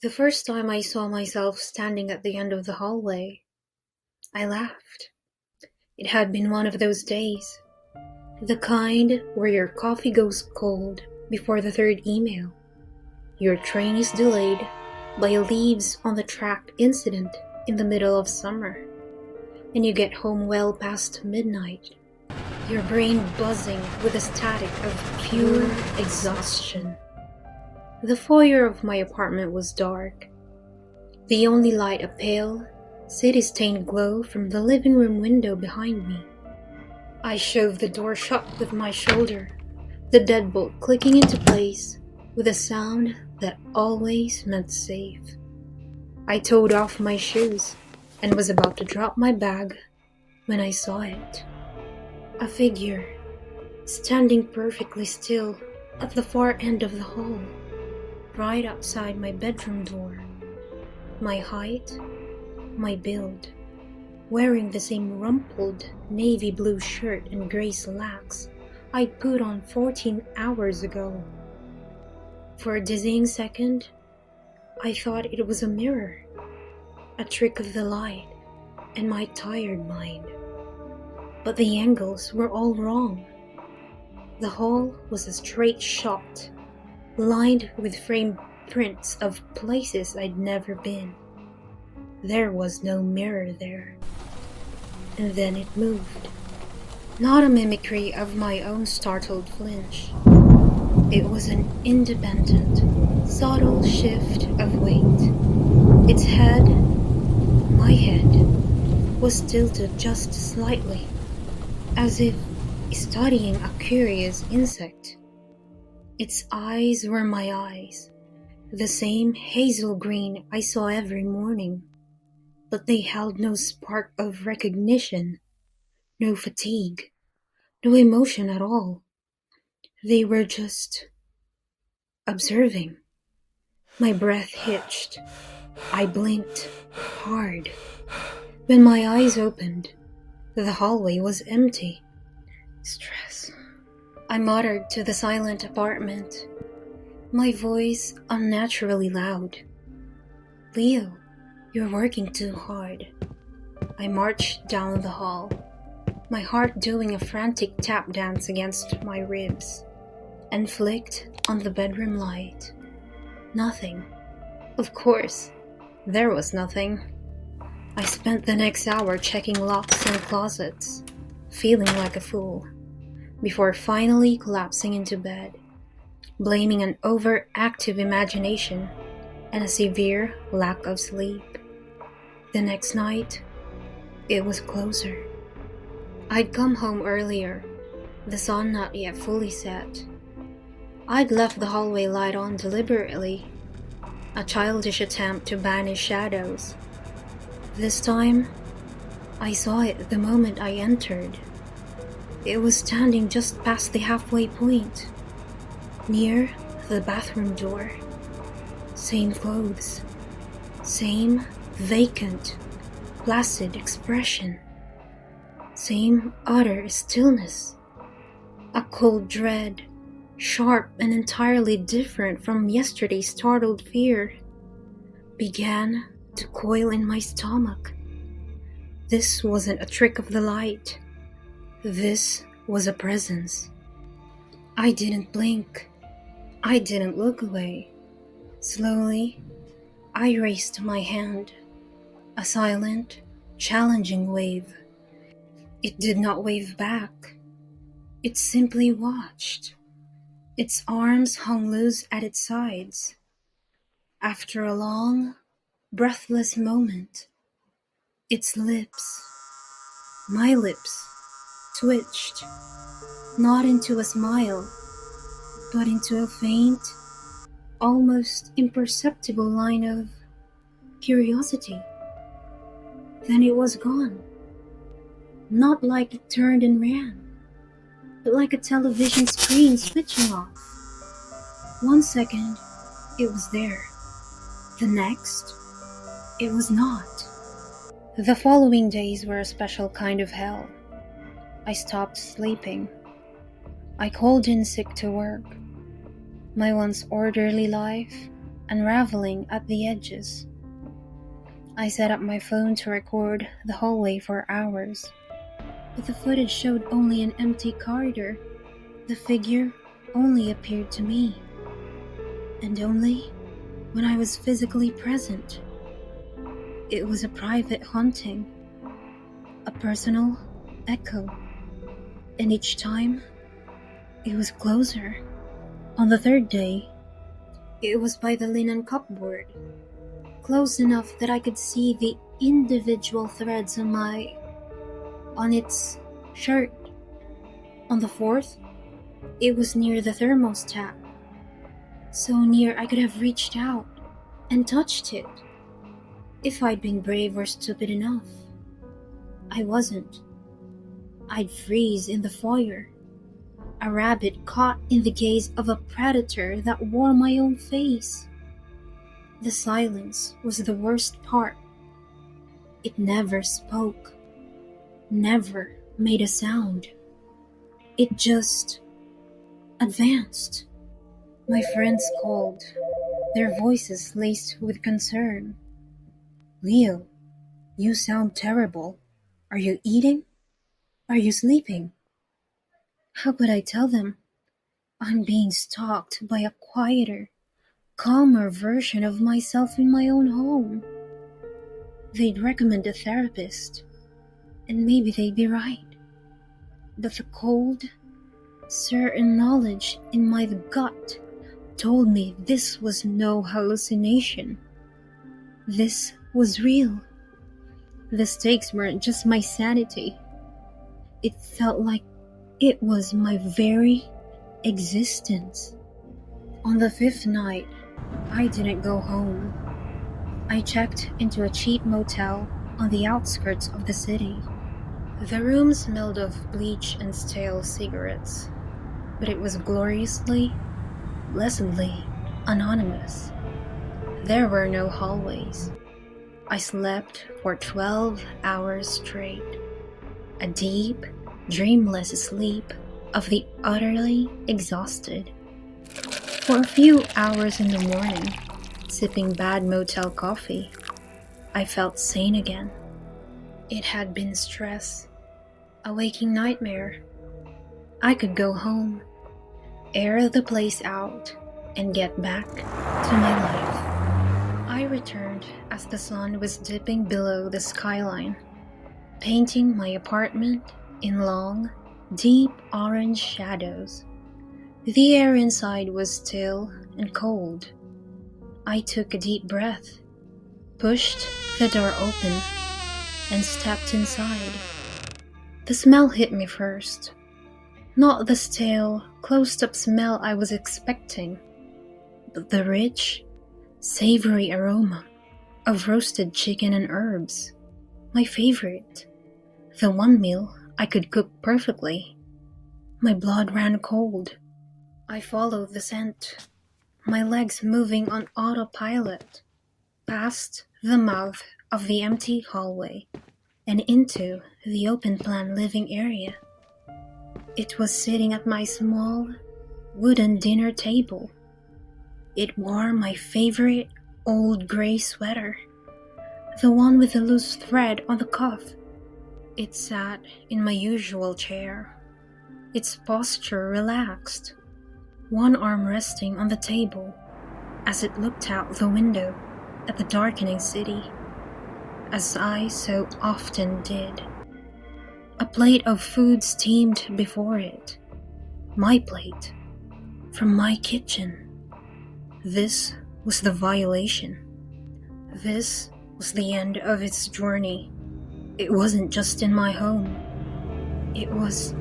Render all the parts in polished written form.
The first time I saw myself standing at the end of the hallway, I laughed. It had been one of those days, the kind where your coffee goes cold before the third email, your train is delayed by a leaves on the track incident in the middle of summer, and you get home well past midnight, your brain buzzing with the static of pure exhaustion. The foyer of my apartment was dark. The only light a pale, city-stained glow from the living room window behind me. I shoved the door shut with my shoulder, the deadbolt clicking into place with a sound that always meant safe. I toed off my shoes and was about to drop my bag when I saw it. A figure, standing perfectly still at the far end of the hall, right outside my bedroom door. My height, my build, wearing the same rumpled navy blue shirt and gray slacks I'd put on 14 hours ago. For a dizzying second, I thought it was a mirror, a trick of the light and my tired mind. But the angles were all wrong. The hall was a straight shot, lined with framed prints of places I'd never been. There was no mirror there. And then it moved. Not a mimicry of my own startled flinch. It was an independent, subtle shift of weight. Its head, my head, was tilted just slightly, as if studying a curious insect. Its eyes were my eyes, the same hazel green I saw every morning, but they held no spark of recognition, no fatigue, no emotion at all. They were just observing. My breath hitched. I blinked hard. When my eyes opened, the hallway was empty. Stress, I muttered to the silent apartment, my voice unnaturally loud. Leo, you're working too hard. I marched down the hall, my heart doing a frantic tap dance against my ribs, and flicked on the bedroom light. Nothing. Of course, there was nothing. I spent the next hour checking locks and closets, feeling like a fool, before finally collapsing into bed, blaming an overactive imagination and a severe lack of sleep. The next night, it was closer. I'd come home earlier, the sun not yet fully set. I'd left the hallway light on deliberately, a childish attempt to banish shadows. This time, I saw it the moment I entered. It was standing just past the halfway point, near the bathroom door. Same clothes, same vacant, placid expression, same utter stillness. A cold dread, sharp and entirely different from yesterday's startled fear, began to coil in my stomach. This wasn't a trick of the light. This was a presence. I didn't blink. I didn't look away. Slowly, I raised my hand. A silent, challenging wave. It did not wave back. It simply watched. Its arms hung loose at its sides. After a long, breathless moment, its lips, my lips, twitched, not into a smile, but into a faint, almost imperceptible line of curiosity. Then it was gone. Not like it turned and ran, but like a television screen switching off. 1 second, it was there. The next, it was not. The following days were a special kind of hell. I stopped sleeping. I called in sick to work. My once orderly life unraveling at the edges. I set up my phone to record the hallway for hours, but the footage showed only an empty corridor. The figure only appeared to me, and only when I was physically present. It was a private haunting, a personal echo, and each time it was closer. On the third day, it was by the linen cupboard, close enough that I could see the individual threads on its shirt. On the fourth, it was near the thermostat, so near I could have reached out and touched it if I'd been brave or stupid enough. I wasn't. I'd freeze in the foyer, a rabbit caught in the gaze of a predator that wore my own face. The silence was the worst part. It never spoke, never made a sound. It just advanced. My friends called, their voices laced with concern. "Leo, you sound terrible. Are you eating? Are you sleeping?" How could I tell them? I'm being stalked by a quieter, calmer version of myself in my own home. They'd recommend a therapist, and maybe they'd be right. But the cold, certain knowledge in my gut told me this was no hallucination. This was real. The stakes weren't just my sanity. It felt like it was my very existence. On the fifth night, I didn't go home. I checked into a cheap motel on the outskirts of the city. The room smelled of bleach and stale cigarettes, but it was gloriously, blessedly anonymous. There were no hallways. I slept for 12 hours straight, a deep, dreamless sleep of the utterly exhausted. For a few hours in the morning, sipping bad motel coffee, I felt sane again. It had been stress, a waking nightmare. I could go home, air the place out, and get back to my life. I returned as the sun was dipping below the skyline, painting my apartment in long, deep orange shadows. The air inside was still and cold. I took a deep breath, pushed the door open, and stepped inside. The smell hit me first. Not the stale, closed-up smell I was expecting, but the rich, savory aroma of roasted chicken and herbs. My favorite. The one meal I could cook perfectly. My blood ran cold. I followed the scent, my legs moving on autopilot, past the mouth of the empty hallway and into the open-plan living area. It was sitting at my small, wooden dinner table. It wore my favorite old gray sweater, the one with the loose thread on the cuff. It sat in my usual chair, its posture relaxed, one arm resting on the table as it looked out the window at the darkening city, as I so often did. A plate of food steamed before it, my plate, from my kitchen. This was the violation. This was the end of its journey. It wasn't just in my home. It was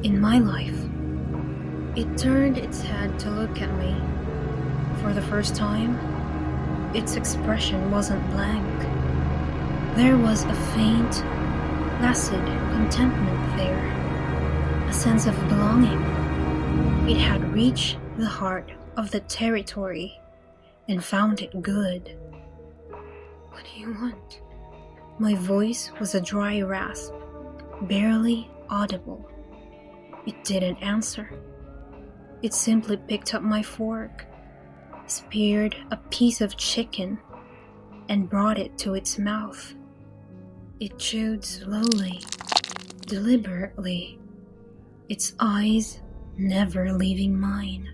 in my life. It turned its head to look at me. For the first time, its expression wasn't blank. There was a faint, placid contentment there, a sense of belonging. It had reached the heart of the territory and found it good. "What do you want?" My voice was a dry rasp, barely audible. It didn't answer. It simply picked up my fork, speared a piece of chicken and brought it to its mouth. It chewed slowly, deliberately, its eyes never leaving mine.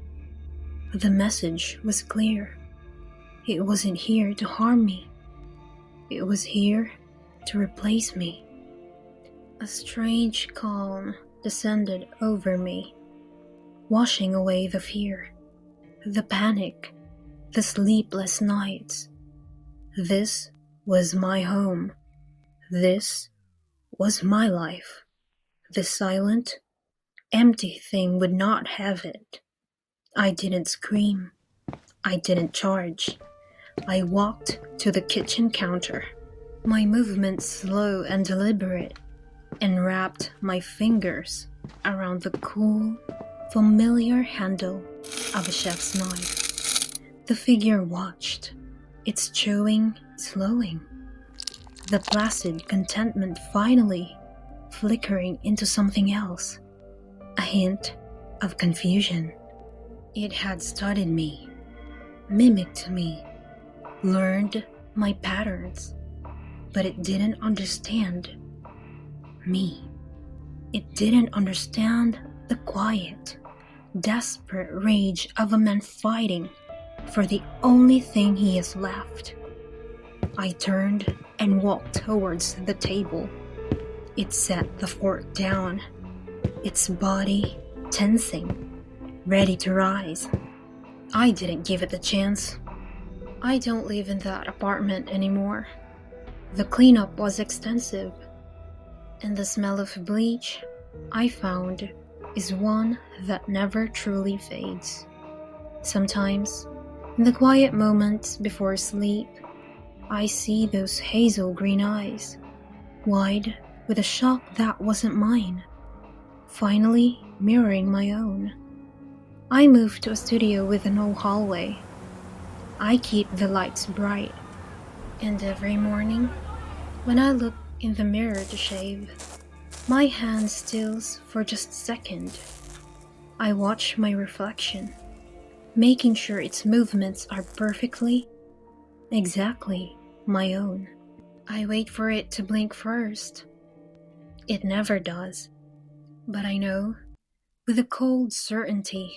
The message was clear. It wasn't here to harm me. It was here to replace me. A strange calm descended over me, washing away the fear, the panic, the sleepless nights. This was my home. This was my life. The silent, empty thing would not have it. I didn't scream. I didn't charge. I walked to the kitchen counter, my movements slow and deliberate, and wrapped my fingers around the cool, familiar handle of a chef's knife. The figure watched, its chewing slowing, the placid contentment finally flickering into something else, a hint of confusion. It had studied me, mimicked me, learned my patterns, but it didn't understand me. It didn't understand the quiet, desperate rage of a man fighting for the only thing he has left. I turned and walked towards the table. It set the fork down, its body tensing, ready to rise. I didn't give it the chance. I don't live in that apartment anymore. The cleanup was extensive, and the smell of bleach, I found, is one that never truly fades. Sometimes, in the quiet moments before sleep, I see those hazel green eyes, wide with a shock that wasn't mine, finally mirroring my own. I moved to a studio with no hallway. I keep the lights bright, and every morning, when I look in the mirror to shave, my hand stills for just a second. I watch my reflection, making sure its movements are perfectly, exactly my own. I wait for it to blink first. It never does, but I know, with a cold certainty,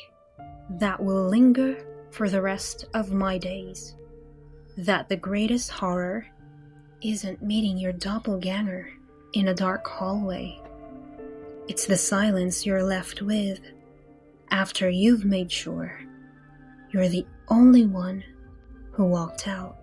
that will linger for the rest of my days, that the greatest horror isn't meeting your doppelganger in a dark hallway. It's the silence you're left with after you've made sure you're the only one who walked out.